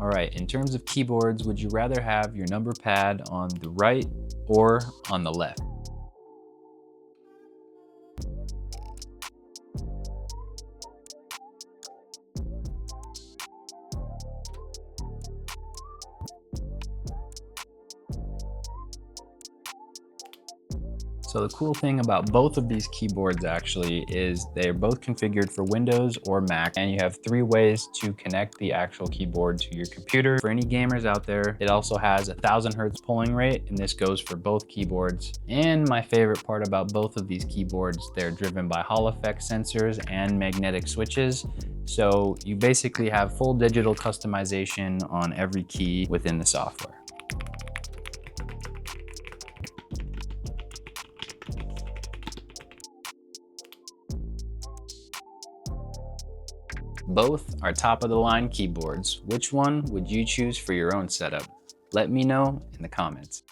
All right, in terms of keyboards, would you rather have your number pad on the right or on the left? So the cool thing about both of these keyboards actually is they're both configured for Windows or Mac, and you have 3 ways to connect the actual keyboard to your computer. For any gamers out there, it also has a 1000 hertz polling rate, and this goes for both keyboards. And my favorite part about both of these keyboards, they're driven by Hall effect sensors and magnetic switches. So you basically have full digital customization on every key within the software. Both are top of the line keyboards. Which one would you choose for your own setup? Let me know in the comments.